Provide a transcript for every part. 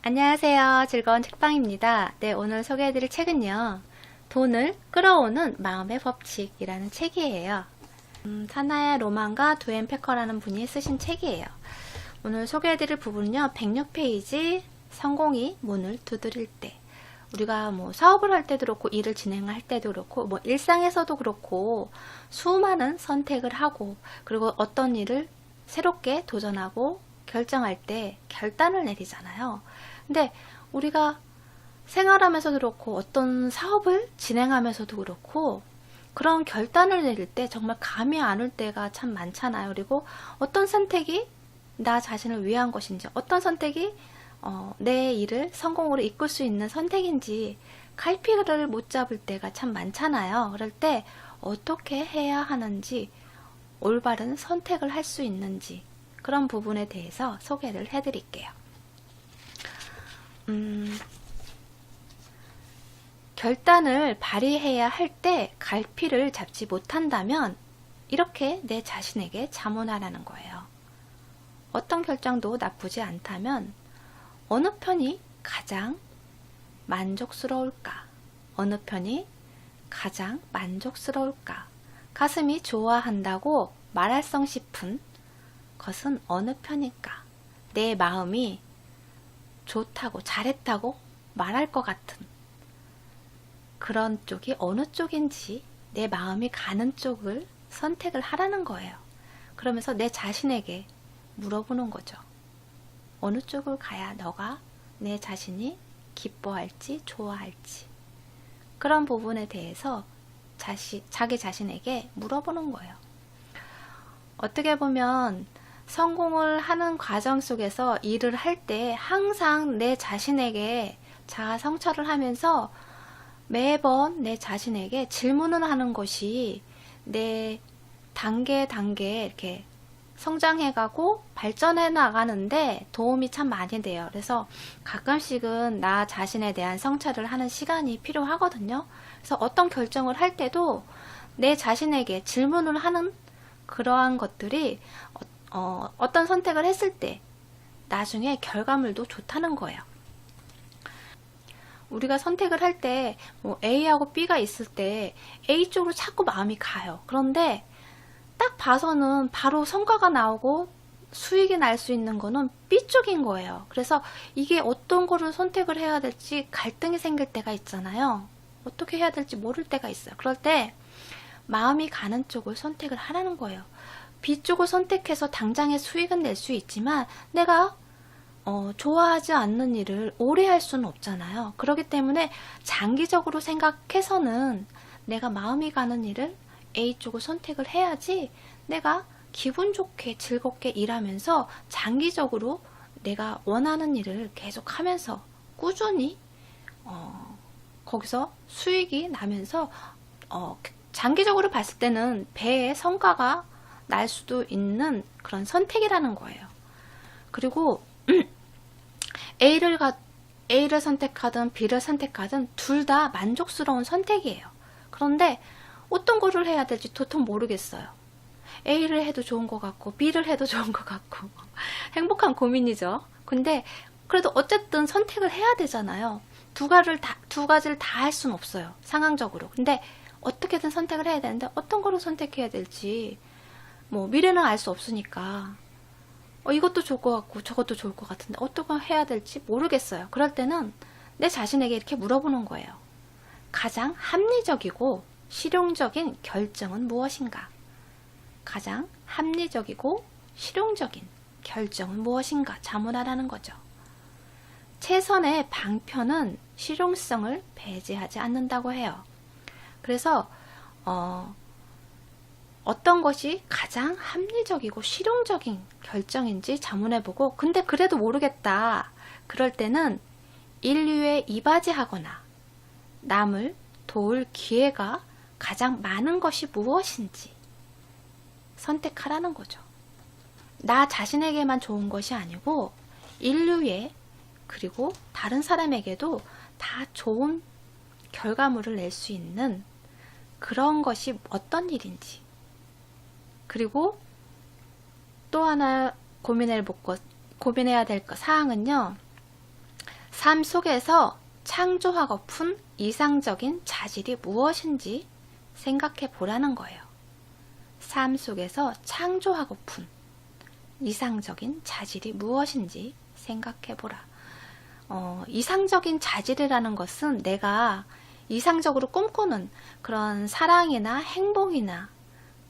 안녕하세요. 즐거운 책방입니다. 네, 오늘 소개해드릴 책은요. 돈을 끌어오는 마음의 법칙이라는 책이에요. 사나의 로만과 두앤 패커라는 분이 쓰신 책이에요. 오늘 소개해드릴 부분은요. 106페이지 성공이 문을 두드릴 때. 우리가 뭐 사업을 할 때도 그렇고 일을 진행할 때도 그렇고 뭐 일상에서도 그렇고 수많은 선택을 하고 그리고 어떤 일을 새롭게 도전하고 결정할 때 결단을 내리잖아요. 근데 우리가 생활하면서도 그렇고 어떤 사업을 진행하면서도 그렇고 그런 결단을 내릴 때 정말 감이 안 올 때가 참 많잖아요. 그리고 어떤 선택이 나 자신을 위한 것인지 어떤 선택이 내 일을 성공으로 이끌 수 있는 선택인지 갈피를 못 잡을 때가 참 많잖아요. 그럴 때 어떻게 해야 하는지 올바른 선택을 할 수 있는지 그런 부분에 대해서 소개를 해드릴게요. 결단을 발휘해야 할 때 갈피를 잡지 못한다면 이렇게 내 자신에게 자문하라는 거예요. 어떤 결정도 나쁘지 않다면 어느 편이 가장 만족스러울까? 어느 편이 가장 만족스러울까? 가슴이 좋아한다고 말할성 싶은 것은 어느 편일까? 내 마음이 좋다고 잘했다고 말할 것 같은 그런 쪽이 어느 쪽인지 내 마음이 가는 쪽을 선택을 하라는 거예요. 그러면서 내 자신에게 물어보는 거죠. 어느 쪽을 가야 너가 내 자신이 기뻐할지 좋아할지 그런 부분에 대해서 자기 자신에게 물어보는 거예요. 어떻게 보면 성공을 하는 과정 속에서 일을 할 때 항상 내 자신에게 자아 성찰을 하면서 매번 내 자신에게 질문을 하는 것이 내 단계 이렇게 성장해가고 발전해 나가는데 도움이 참 많이 돼요. 그래서 가끔씩은 나 자신에 대한 성찰을 하는 시간이 필요하거든요. 그래서 어떤 결정을 할 때도 내 자신에게 질문을 하는 그러한 것들이 어떤 선택을 했을 때 나중에 결과물도 좋다는 거예요. 우리가 선택을 할 때 뭐 A하고 B가 있을 때 A 쪽으로 자꾸 마음이 가요. 그런데 딱 봐서는 바로 성과가 나오고 수익이 날 수 있는 거는 B 쪽인 거예요. 그래서 이게 어떤 거를 선택을 해야 될지 갈등이 생길 때가 있잖아요. 어떻게 해야 될지 모를 때가 있어요. 그럴 때 마음이 가는 쪽을 선택을 하라는 거예요. B 쪽을 선택해서 당장의 수익은 낼 수 있지만 내가 좋아하지 않는 일을 오래 할 수는 없잖아요. 그렇기 때문에 장기적으로 생각해서는 내가 마음이 가는 일을 A 쪽을 선택을 해야지 내가 기분 좋게 즐겁게 일하면서 장기적으로 내가 원하는 일을 계속 하면서 꾸준히 거기서 수익이 나면서 장기적으로 봤을 때는 배의 성과가 날 수도 있는 그런 선택이라는 거예요. 그리고 A를 선택하든 B를 선택하든 둘 다 만족스러운 선택이에요. 그런데 어떤 거를 해야 될지 도통 모르겠어요. A를 해도 좋은 것 같고 B를 해도 좋은 것 같고 행복한 고민이죠. 근데 그래도 어쨌든 선택을 해야 되잖아요. 두 가지를 다 할 수는 없어요. 상황적으로. 근데 어떻게든 선택을 해야 되는데 어떤 거를 선택해야 될지 뭐 미래는 알 수 없으니까 이것도 좋을 것 같고 저것도 좋을 것 같은데 어떤 걸 해야 될지 모르겠어요. 그럴 때는 내 자신에게 이렇게 물어보는 거예요. 가장 합리적이고 실용적인 결정은 무엇인가? 가장 합리적이고 실용적인 결정은 무엇인가? 자문하라는 거죠. 최선의 방편은 실용성을 배제하지 않는다고 해요. 그래서 어떤 것이 가장 합리적이고 실용적인 결정인지 자문해보고 근데 그래도 모르겠다. 그럴 때는 인류에 이바지하거나 남을 도울 기회가 가장 많은 것이 무엇인지 선택하라는 거죠. 나 자신에게만 좋은 것이 아니고 인류에 그리고 다른 사람에게도 다 좋은 결과물을 낼 수 있는 그런 것이 어떤 일인지 그리고 또 하나 고민해야 될 사항은요. 삶 속에서 창조하고픈 이상적인 자질이 무엇인지 생각해 보라는 거예요. 삶 속에서 창조하고픈 이상적인 자질이 무엇인지 생각해 보라. 이상적인 자질이라는 것은 내가 이상적으로 꿈꾸는 그런 사랑이나 행복이나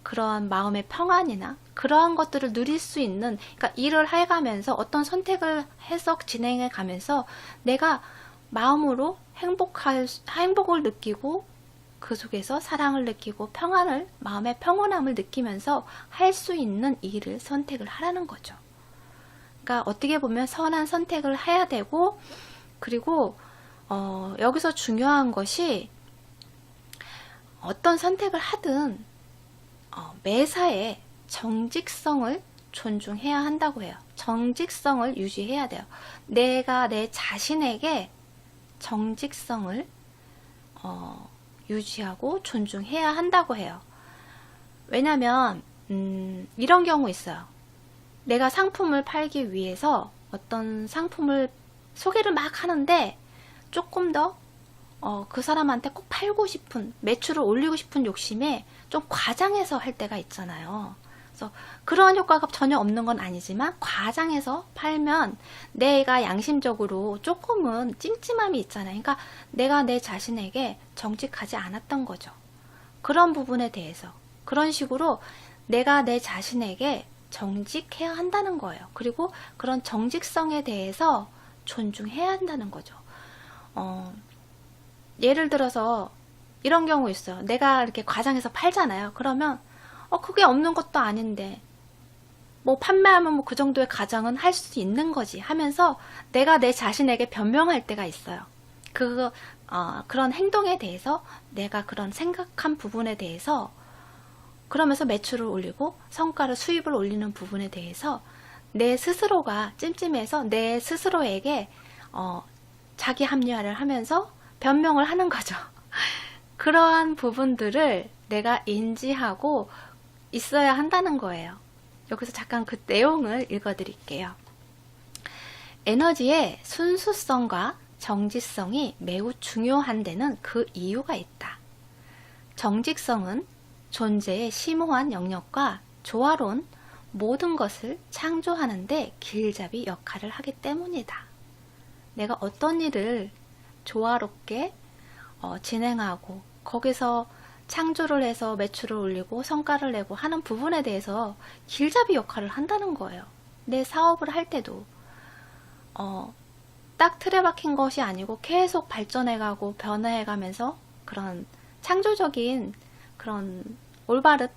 그런 마음의 평안이나 그러한 것들을 누릴 수 있는, 그러니까 일을 해가면서 어떤 선택을 해서 진행해 가면서 내가 마음으로 행복을 느끼고 그 속에서 사랑을 느끼고 평안을, 마음의 평온함을 느끼면서 할 수 있는 일을 선택을 하라는 거죠. 그러니까 어떻게 보면 선한 선택을 해야 되고, 그리고 여기서 중요한 것이 어떤 선택을 하든 매사에 정직성을 존중해야 한다고 해요. 정직성을 유지해야 돼요. 내가 내 자신에게 정직성을 유지하고 존중해야 한다고 해요. 왜냐면 이런 경우 있어요. 내가 상품을 팔기 위해서 어떤 상품을 소개를 막 하는데 조금 더 그 사람한테 꼭 팔고 싶은, 매출을 올리고 싶은 욕심에 좀 과장해서 할 때가 있잖아요. 그래서 그런 효과가 전혀 없는 건 아니지만 과장해서 팔면 내가 양심적으로 조금은 찜찜함이 있잖아요. 그러니까 내가 내 자신에게 정직하지 않았던 거죠. 그런 부분에 대해서 그런 식으로 내가 내 자신에게 정직해야 한다는 거예요. 그리고 그런 정직성에 대해서 존중해야 한다는 거죠. 예를 들어서 이런 경우 있어요. 내가 이렇게 과장해서 팔잖아요. 그러면 그게 없는 것도 아닌데 뭐 판매하면 뭐 그 정도의 과장은 할 수 있는 거지 하면서 내가 내 자신에게 변명할 때가 있어요. 그런 행동에 대해서 내가 그런 생각한 부분에 대해서, 그러면서 매출을 올리고 성과를, 수입을 올리는 부분에 대해서 내 스스로가 찜찜해서 내 스스로에게 자기 합리화를 하면서 변명을 하는 거죠. 그러한 부분들을 내가 인지하고 있어야 한다는 거예요. 여기서 잠깐 그 내용을 읽어드릴게요. 에너지의 순수성과 정직성이 매우 중요한 데는 그 이유가 있다. 정직성은 존재의 심오한 영역과 조화로운 모든 것을 창조하는데 길잡이 역할을 하기 때문이다. 내가 어떤 일을 조화롭게 진행하고 거기서 창조를 해서 매출을 올리고 성과를 내고 하는 부분에 대해서 길잡이 역할을 한다는 거예요. 내 사업을 할 때도 딱 틀에 박힌 것이 아니고 계속 발전해가고 변화해가면서 그런 창조적인 그런 올바른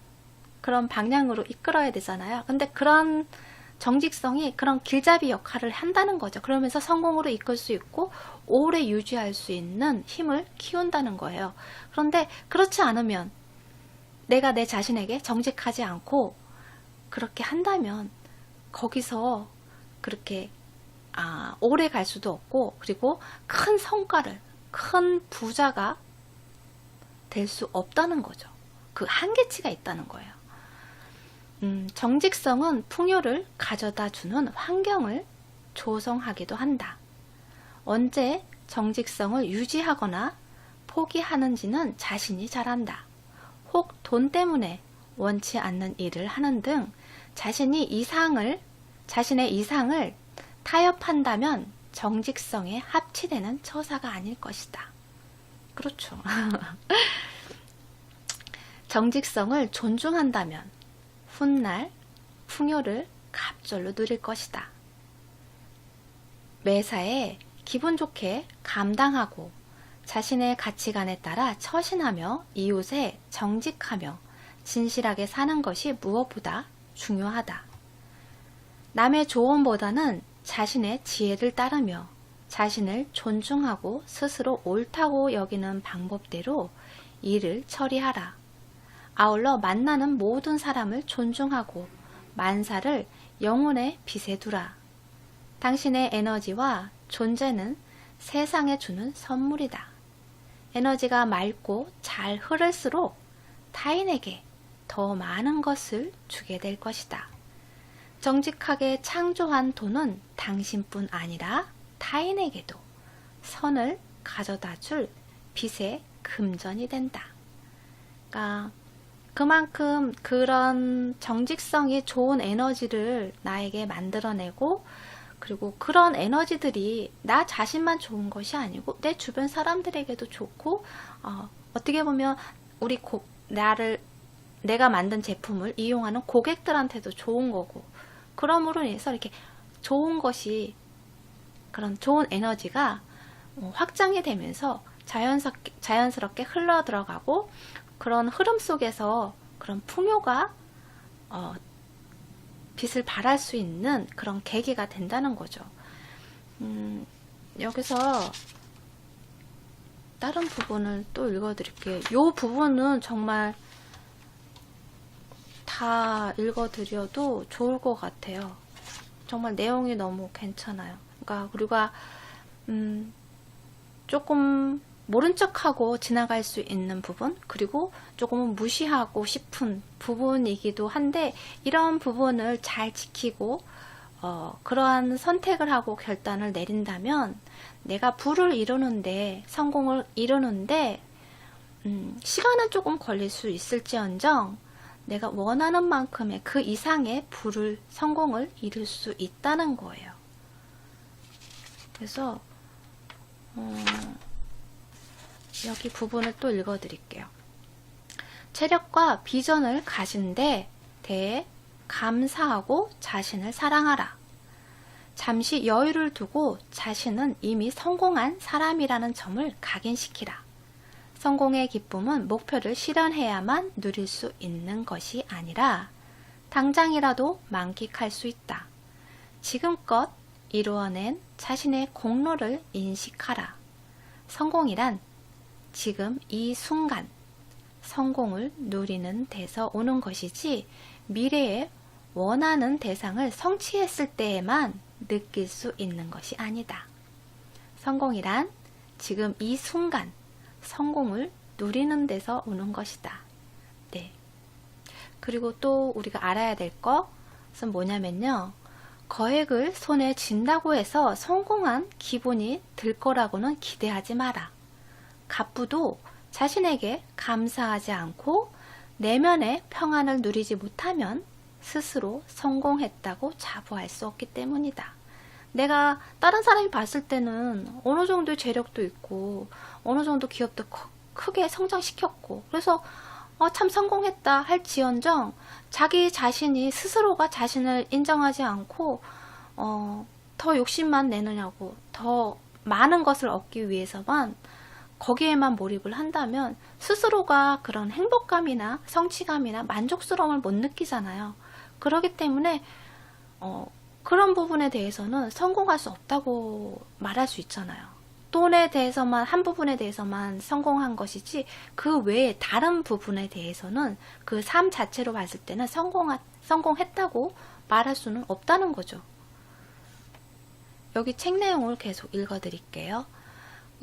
그런 방향으로 이끌어야 되잖아요. 근데 그런 정직성이 그런 길잡이 역할을 한다는 거죠. 그러면서 성공으로 이끌 수 있고 오래 유지할 수 있는 힘을 키운다는 거예요. 그런데 그렇지 않으면, 내가 내 자신에게 정직하지 않고 그렇게 한다면 거기서 그렇게 오래 갈 수도 없고, 그리고 큰 성과를, 큰 부자가 될 수 없다는 거죠. 그 한계치가 있다는 거예요. 정직성은 풍요를 가져다 주는 환경을 조성하기도 한다. 언제 정직성을 유지하거나 포기하는지는 자신이 잘 안다. 혹 돈 때문에 원치 않는 일을 하는 등 자신의 이상을 타협한다면 정직성에 합치되는 처사가 아닐 것이다. 그렇죠. 정직성을 존중한다면 훗날 풍요를 갑절로 누릴 것이다. 매사에 기분 좋게 감당하고 자신의 가치관에 따라 처신하며 이웃에 정직하며 진실하게 사는 것이 무엇보다 중요하다. 남의 조언보다는 자신의 지혜를 따르며 자신을 존중하고 스스로 옳다고 여기는 방법대로 일을 처리하라. 아울러 만나는 모든 사람을 존중하고 만사를 영혼의 빛에 두라. 당신의 에너지와 존재는 세상에 주는 선물이다. 에너지가 맑고 잘 흐를수록 타인에게 더 많은 것을 주게 될 것이다. 정직하게 창조한 돈은 당신뿐 아니라 타인에게도 선을 가져다 줄 빛의 금전이 된다. 그러니까 그만큼 그런 정직성이 좋은 에너지를 나에게 만들어내고, 그리고 그런 에너지들이 나 자신만 좋은 것이 아니고 내 주변 사람들에게도 좋고, 어떻게 보면 내가 만든 제품을 이용하는 고객들한테도 좋은 거고, 그러므로 인해서 이렇게 좋은 것이, 그런 좋은 에너지가 확장이 되면서 자연스럽게 흘러 들어가고, 그런 흐름 속에서 그런 풍요가 빛을 발할 수 있는 그런 계기가 된다는 거죠. 여기서 다른 부분을 또 읽어드릴게요. 이 부분은 정말 다 읽어드려도 좋을 것 같아요. 정말 내용이 너무 괜찮아요. 그러니까 우리가 조금 모른 척하고 지나갈 수 있는 부분, 그리고 조금은 무시하고 싶은 부분이기도 한데, 이런 부분을 잘 지키고 그러한 선택을 하고 결단을 내린다면 내가 부를 이루는데, 성공을 이루는데 시간은 조금 걸릴 수 있을지언정 내가 원하는 만큼의 그 이상의 성공을 이룰 수 있다는 거예요. 그래서 여기 부분을 또 읽어드릴게요. 체력과 비전을 가진 데 대해 감사하고 자신을 사랑하라. 잠시 여유를 두고 자신은 이미 성공한 사람이라는 점을 각인시키라. 성공의 기쁨은 목표를 실현해야만 누릴 수 있는 것이 아니라 당장이라도 만끽할 수 있다. 지금껏 이루어낸 자신의 공로를 인식하라. 성공이란 지금 이 순간 성공을 누리는 데서 오는 것이지, 미래에 원하는 대상을 성취했을 때에만 느낄 수 있는 것이 아니다. 성공이란 지금 이 순간 성공을 누리는 데서 오는 것이다. 네. 그리고 또 우리가 알아야 될 것은 뭐냐면요, 거액을 손에 쥔다고 해서 성공한 기분이 들 거라고는 기대하지 마라. 갑부도 자신에게 감사하지 않고 내면의 평안을 누리지 못하면 스스로 성공했다고 자부할 수 없기 때문이다. 내가 다른 사람이 봤을 때는 어느 정도의 재력도 있고 어느 정도 기업도 크게 성장시켰고, 그래서 참 성공했다 할지언정 자기 자신이 스스로가 자신을 인정하지 않고 더 욕심만 내느냐고, 더 많은 것을 얻기 위해서만 거기에만 몰입을 한다면 스스로가 그런 행복감이나 성취감이나 만족스러움을 못 느끼잖아요. 그렇기 때문에 그런 부분에 대해서는 성공할 수 없다고 말할 수 있잖아요. 돈에 대해서만, 한 부분에 대해서만 성공한 것이지, 그 외에 다른 부분에 대해서는 그 삶 자체로 봤을 때는 성공했다고 말할 수는 없다는 거죠. 여기 책 내용을 계속 읽어드릴게요.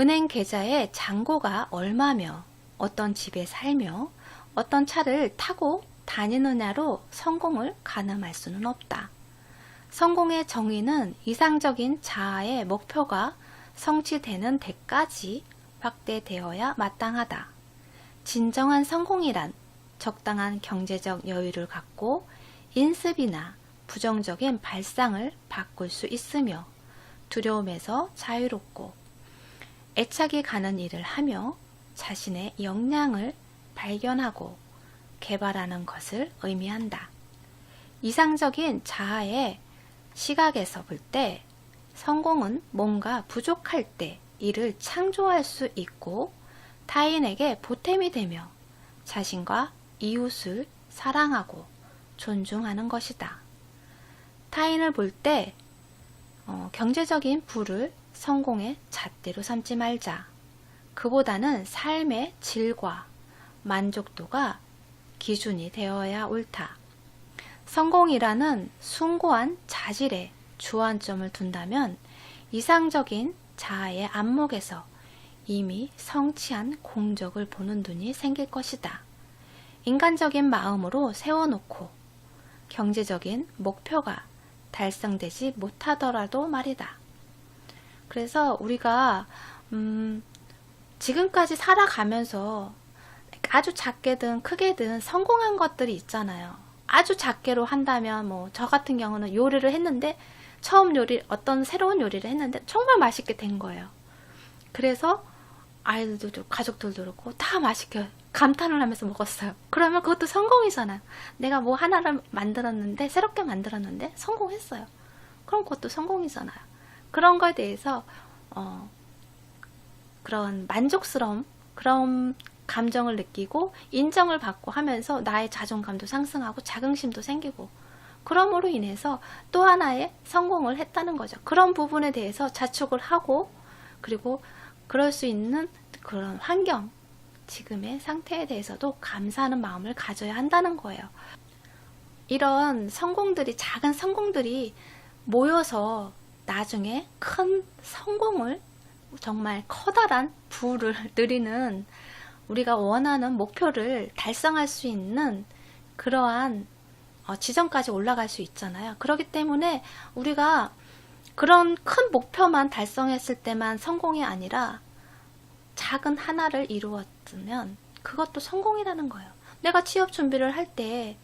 은행 계좌에 잔고가 얼마며 어떤 집에 살며 어떤 차를 타고 다니느냐로 성공을 가늠할 수는 없다. 성공의 정의는 이상적인 자아의 목표가 성취되는 데까지 확대되어야 마땅하다. 진정한 성공이란 적당한 경제적 여유를 갖고 인습이나 부정적인 발상을 바꿀 수 있으며 두려움에서 자유롭고 애착이 가는 일을 하며 자신의 역량을 발견하고 개발하는 것을 의미한다. 이상적인 자아의 시각에서 볼 때 성공은 뭔가 부족할 때 이를 창조할 수 있고 타인에게 보탬이 되며 자신과 이웃을 사랑하고 존중하는 것이다. 타인을 볼 때 경제적인 부를 성공의 잣대로 삼지 말자. 그보다는 삶의 질과 만족도가 기준이 되어야 옳다. 성공이라는 숭고한 자질에 주안점을 둔다면 이상적인 자아의 안목에서 이미 성취한 공적을 보는 눈이 생길 것이다. 인간적인 마음으로 세워놓고 경제적인 목표가 달성되지 못하더라도 말이다. 그래서 우리가 지금까지 살아가면서 아주 작게든 크게든 성공한 것들이 있잖아요. 아주 작게로 한다면 뭐 저 같은 경우는 요리를 했는데 처음 어떤 새로운 요리를 했는데 정말 맛있게 된 거예요. 그래서 아이들도 가족들도 그렇고 다 맛있게 감탄을 하면서 먹었어요. 그러면 그것도 성공이잖아요. 내가 뭐 하나를 만들었는데 새롭게 만들었는데 성공했어요. 그럼 그것도 성공이잖아요. 그런 거에 대해서 그런 만족스러움, 그런 감정을 느끼고 인정을 받고 하면서 나의 자존감도 상승하고 자긍심도 생기고, 그럼으로 인해서 또 하나의 성공을 했다는 거죠. 그런 부분에 대해서 자축을 하고, 그리고 그럴 수 있는 그런 환경, 지금의 상태에 대해서도 감사하는 마음을 가져야 한다는 거예요. 이런 성공들이, 작은 성공들이 모여서 나중에 큰 성공을, 정말 커다란 부를 누리는, 우리가 원하는 목표를 달성할 수 있는 그러한 지점까지 올라갈 수 있잖아요. 그렇기 때문에 우리가 그런 큰 목표만 달성했을 때만 성공이 아니라 작은 하나를 이루었으면 그것도 성공이라는 거예요. 내가 취업 준비를 할 때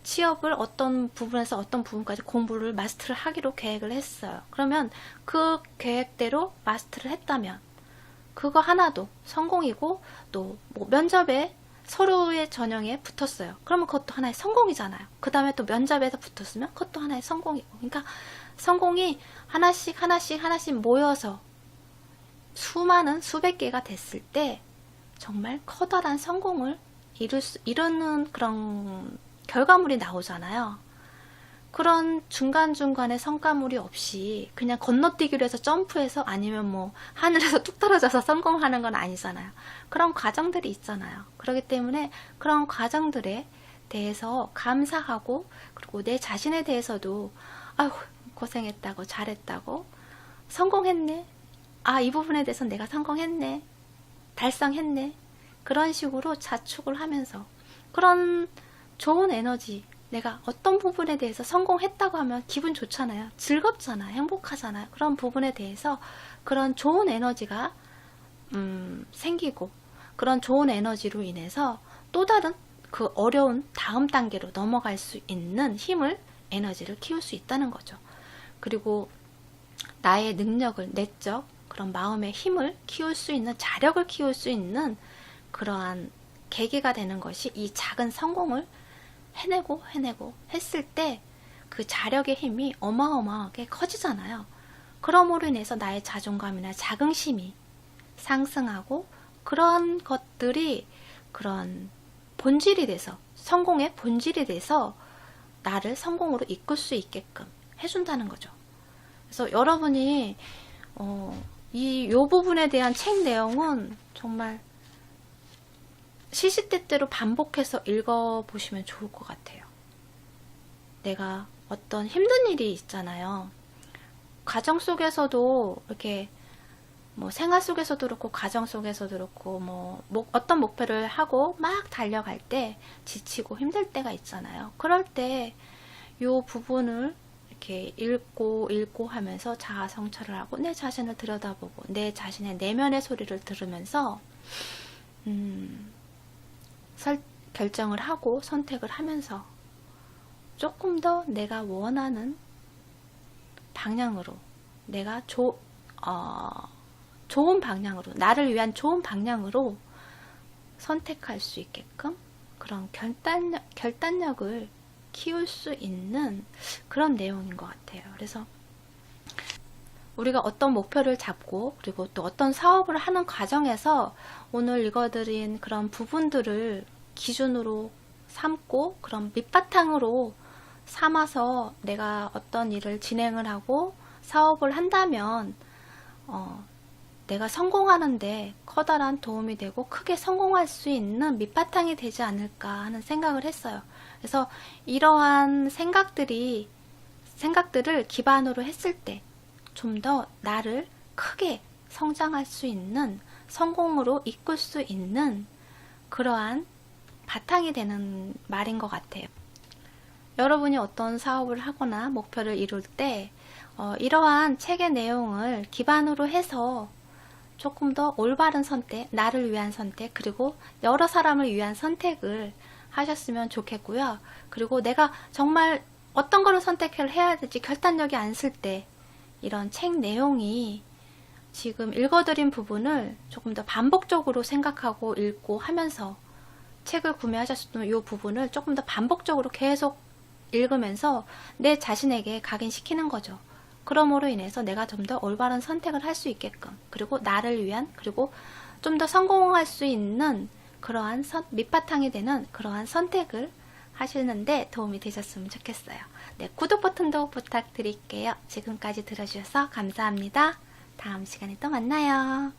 취업을 어떤 부분에서 어떤 부분까지 공부를 마스터를 하기로 계획을 했어요. 그러면 그 계획대로 마스터를 했다면 그거 하나도 성공이고, 또 뭐 면접에 서류의 전형에 붙었어요. 그러면 그것도 하나의 성공이잖아요. 그 다음에 또 면접에서 붙었으면 그것도 하나의 성공이고. 그러니까 성공이 하나씩 하나씩 하나씩 모여서 수많은 수백 개가 됐을 때 정말 커다란 성공을 이루는 그런 결과물이 나오잖아요. 그런 중간중간에 성과물이 없이 그냥 건너뛰기로 해서 점프해서, 아니면 뭐 하늘에서 뚝 떨어져서 성공하는 건 아니잖아요. 그런 과정들이 있잖아요. 그렇기 때문에 그런 과정들에 대해서 감사하고, 그리고 내 자신에 대해서도 아유 고생했다고, 잘했다고, 성공했네, 아 이 부분에 대해서 내가 성공했네, 달성했네, 그런 식으로 자축을 하면서 그런 좋은 에너지, 내가 어떤 부분에 대해서 성공했다고 하면 기분 좋잖아요. 즐겁잖아요. 행복하잖아요. 그런 부분에 대해서 그런 좋은 에너지가 생기고, 그런 좋은 에너지로 인해서 또 다른 그 어려운 다음 단계로 넘어갈 수 있는 힘을, 에너지를 키울 수 있다는 거죠. 그리고 나의 능력을, 내적 그런 마음의 힘을 키울 수 있는, 자력을 키울 수 있는 그러한 계기가 되는 것이 이 작은 성공을 해내고 했을 때 그 자력의 힘이 어마어마하게 커지잖아요. 그러므로 인해서 나의 자존감이나 자긍심이 상승하고, 그런 것들이 그런 본질이 돼서, 성공의 본질이 돼서 나를 성공으로 이끌 수 있게끔 해준다는 거죠. 그래서 여러분이 요 부분에 대한 책 내용은 정말 시시때때로 반복해서 읽어보시면 좋을 것 같아요. 내가 어떤 힘든 일이 있잖아요. 가정 속에서도 이렇게 뭐 생활 속에서도 그렇고 가정 속에서도 그렇고 뭐 어떤 목표를 하고 막 달려갈 때 지치고 힘들 때가 있잖아요. 그럴 때 요 부분을 이렇게 읽고 하면서 자아 성찰을 하고 내 자신을 들여다보고 내 자신의 내면의 소리를 들으면서 결정을 하고 선택을 하면서 조금 더 내가 원하는 방향으로, 내가 좋은 방향으로, 나를 위한 좋은 방향으로 선택할 수 있게끔 그런 결단력을 키울 수 있는 그런 내용인 것 같아요. 그래서 우리가 어떤 목표를 잡고, 그리고 또 어떤 사업을 하는 과정에서 오늘 읽어드린 그런 부분들을 기준으로 삼고, 그런 밑바탕으로 삼아서 내가 어떤 일을 진행을 하고 사업을 한다면 내가 성공하는데 커다란 도움이 되고 크게 성공할 수 있는 밑바탕이 되지 않을까 하는 생각을 했어요. 그래서 이러한 생각들을 기반으로 했을 때 좀 더 나를 크게 성장할 수 있는, 성공으로 이끌 수 있는 그러한 바탕이 되는 말인 것 같아요. 여러분이 어떤 사업을 하거나 목표를 이룰 때 이러한 책의 내용을 기반으로 해서 조금 더 올바른 선택, 나를 위한 선택, 그리고 여러 사람을 위한 선택을 하셨으면 좋겠고요. 그리고 내가 정말 어떤 거를 선택을 해야 될지 결단력이 안 쓸 때 이런 책 내용이 지금 읽어드린 부분을 조금 더 반복적으로 생각하고 읽고 하면서 책을 구매하셨을 때 이 부분을 조금 더 반복적으로 계속 읽으면서 내 자신에게 각인시키는 거죠. 그러므로 인해서 내가 좀 더 올바른 선택을 할 수 있게끔, 그리고 나를 위한, 그리고 좀 더 성공할 수 있는 그러한 밑바탕이 되는 그러한 선택을 하시는데 도움이 되셨으면 좋겠어요. 네, 구독 버튼도 부탁드릴게요. 지금까지 들어주셔서 감사합니다. 다음 시간에 또 만나요.